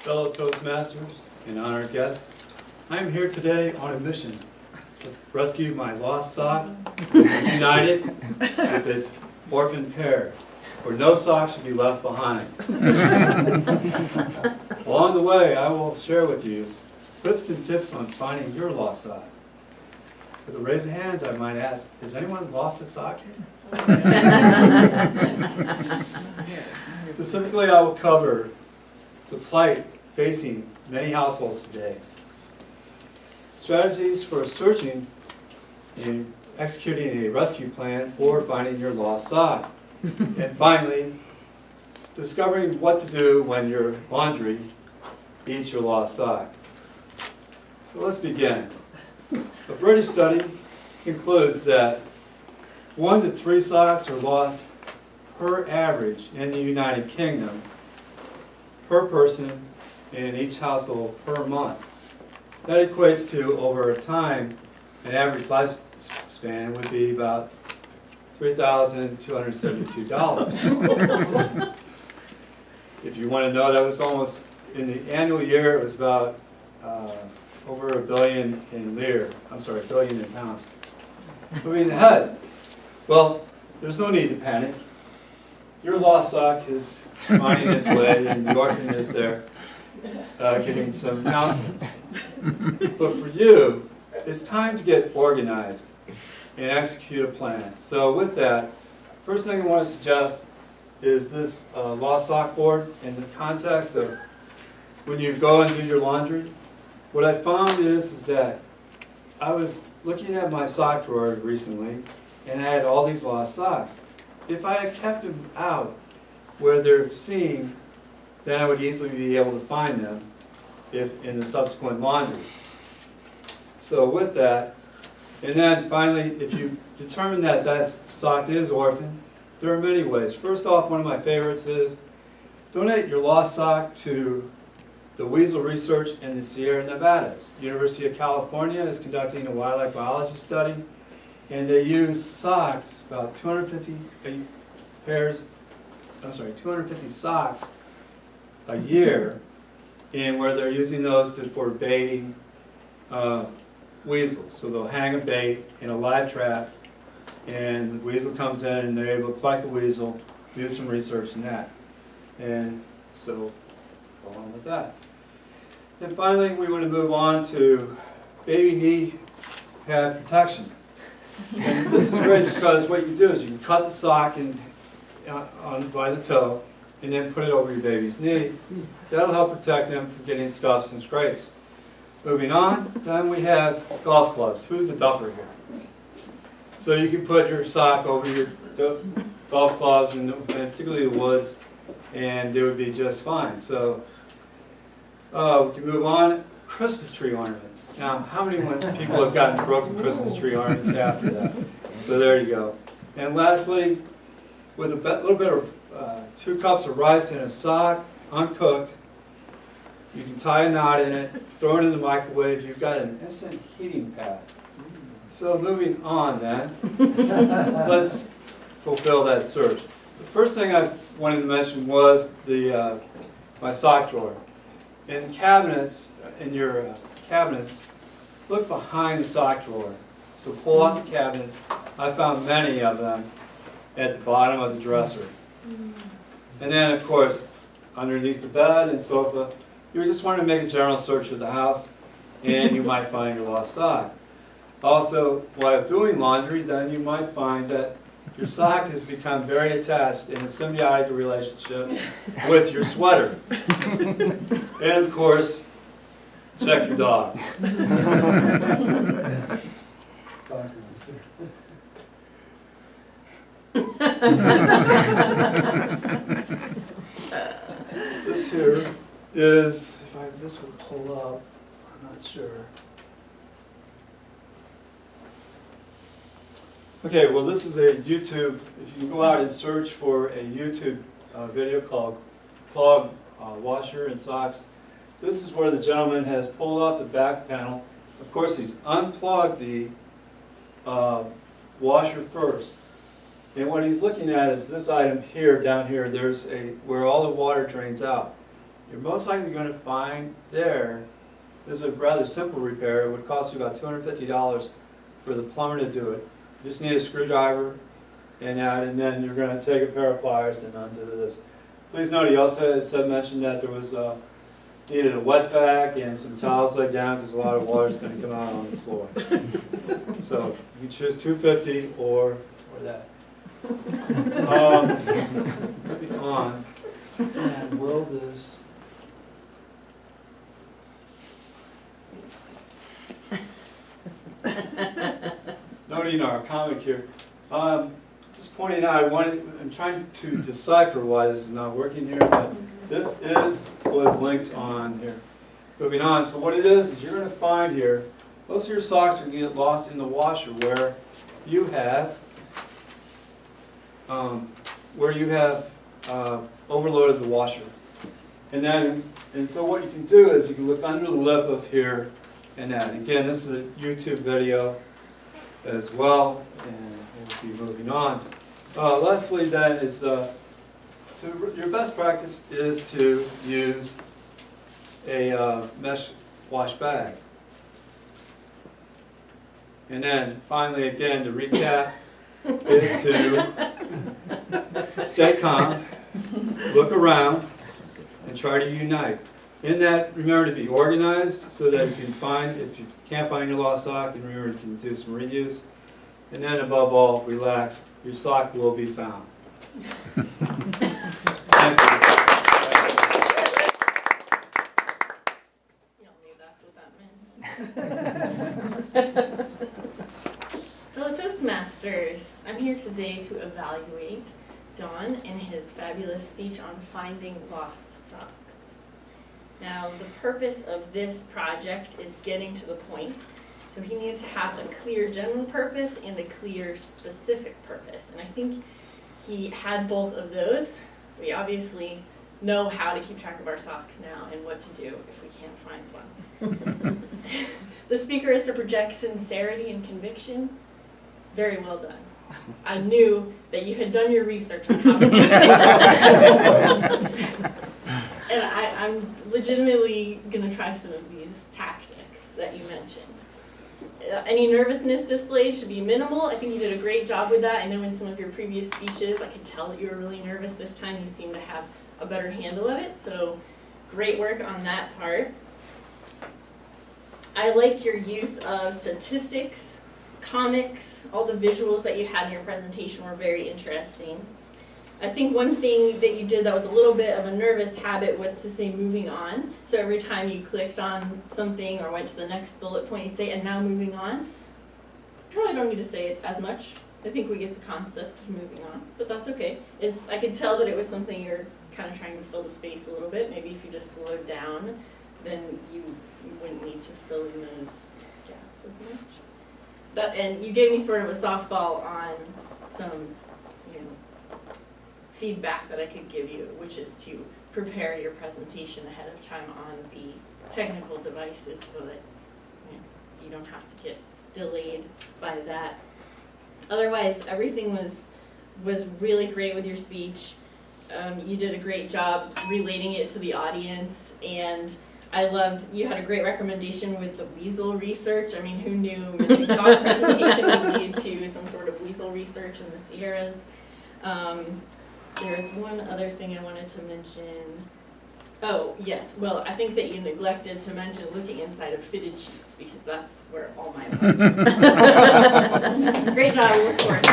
fellow Toastmasters and honored guests. I am here today on a mission to rescue my lost sock, united with its orphan pair, where no sock should be left behind. Along the way, I will share with you quips and tips on finding your lost sock. With a raise of hands, I might ask, has anyone lost a sock here? Specifically, I will cover the plight facing many households today, strategies for searching and executing a rescue plan for finding your lost sock, and finally, discovering what to do when your laundry eats your lost sock. So let's begin. A British study concludes that 1 to 3 socks are lost per average in the United Kingdom per person in each household per month. That equates to, over time, an average lifespan would be about $3,272. If you want to know, that was almost, in the annual year, it was about over $1 billion in lire. I'm sorry, $1 billion in pounds. Moving ahead. Well, there's no need to panic. Your lost sock is finding its way, and the orphan is there getting some counseling. But for you, it's time to get organized and execute a plan. So with that, first thing I want to suggest is this lost sock board in the context of when you go and do your laundry. What I found is that I was looking at my sock drawer recently, and I had all these lost socks. If I had kept them out where they're seen, then I would easily be able to find them if in the subsequent laundries. So with that, and then finally, if you determine that that sock is orphan, there are many ways. First off, one of my favorites is donate your lost sock to the weasel research in the Sierra Nevadas. University of California is conducting a wildlife biology study, and they use socks, about 250 socks a year, and where they're using those for baiting weasels. So they'll hang a bait in a live trap, and the weasel comes in, and they're able to collect the weasel, do some research in that. And so, go on with that. And finally, we want to move on to baby knee pad protection. And this is great because what you do is you can cut the sock by the toe and then put it over your baby's knee. That'll help protect them from getting scuffs and scrapes. Moving on, then we have golf clubs. Who's a duffer here? So you can put your sock over your golf clubs, and particularly the woods, and it would be just fine. So we can move on. Christmas tree ornaments. Now, how many people have gotten broken Christmas tree ornaments after that? So there you go. And lastly, with a little bit of 2 cups of rice in a sock, uncooked, you can tie a knot in it, throw it in the microwave. You've got an instant heating pad. So moving on then, let's fulfill that search. The first thing I wanted to mention was my sock drawer. In cabinets, in your cabinets, look behind the sock drawer. So pull out the cabinets. I found many of them at the bottom of the dresser. And then, of course, underneath the bed and sofa, you just want to make a general search of the house, and you might find your lost sock. Also, while doing laundry, then you might find that your sock has become very attached in a symbiotic relationship with your sweater. And of course, check your dog. This here is, if this would pull up, I'm not sure. Okay, well this is a YouTube, if you go out and search for a YouTube video called Clog Washer and Socks, this is where the gentleman has pulled off the back panel. Of course he's unplugged the washer first. And what he's looking at is this item here, down here, there's where all the water drains out. you're most likely going to find there, this is a rather simple repair. It would cost you about $250 for the plumber to do it. You just need a screwdriver and that, and then you're going to take a pair of pliers and undo this. Please note, he also mentioned that there was needed a wet vac and some towels laid down because a lot of water is going to come out on the floor. So you can choose $250 or that. Moving on, and will this? Noting our comic here, just pointing out, I'm trying to decipher why this is not working here, but this is what is linked on here. Moving on, so what it is you're going to find here, most of your socks are going to get lost in the washer where you have overloaded the washer. And so what you can do is you can look under the lip of here and that. Again, this is a YouTube video as well, and we'll be moving on. Lastly then is, your best practice is to use a mesh wash bag. And then finally, again, to recap, is to stay calm, look around, and try to unite. In that, remember to be organized so that you can find, if you can't find your lost sock, and remember you can do some reuse. And then above all, relax. Your sock will be found. Thank you. You all knew that's what that meant. Fellow Toastmasters, I'm here today to evaluate Don and his fabulous speech on finding lost socks. Now, the purpose of this project is getting to the point. So he needed to have a clear general purpose and a clear specific purpose. And I think he had both of those. We obviously know how to keep track of our socks now and what to do if we can't find one. The speaker is to project sincerity and conviction. Very well done. I knew that you had done your research on how to find socks. And I'm legitimately going to try some of these tactics that you mentioned. Any nervousness displayed should be minimal. I think you did a great job with that. I know in some of your previous speeches, I could tell that you were really nervous. This time you seem to have a better handle of it, so great work on that part. I liked your use of statistics, comics, all the visuals that you had in your presentation were very interesting. I think one thing that you did that was a little bit of a nervous habit was to say moving on. So every time you clicked on something or went to the next bullet point, you'd say, and now moving on. Probably don't need to say it as much. I think we get the concept of moving on, but that's okay. I could tell that it was something you're kind of trying to fill the space a little bit. Maybe if you just slowed down, then you wouldn't need to fill in those gaps as much. And you gave me sort of a softball on some, feedback that I could give you, which is to prepare your presentation ahead of time on the technical devices so that you don't have to get delayed by that. Otherwise, everything was really great with your speech. You did a great job relating it to the audience, and I loved, you had a great recommendation with the weasel research. I mean, who knew missing sock presentation would lead to some sort of weasel research in the Sierras. There's one other thing I wanted to mention. Oh, yes. Well, I think that you neglected to mention looking inside of fitted sheets because that's where all my was. Great job. Look forward.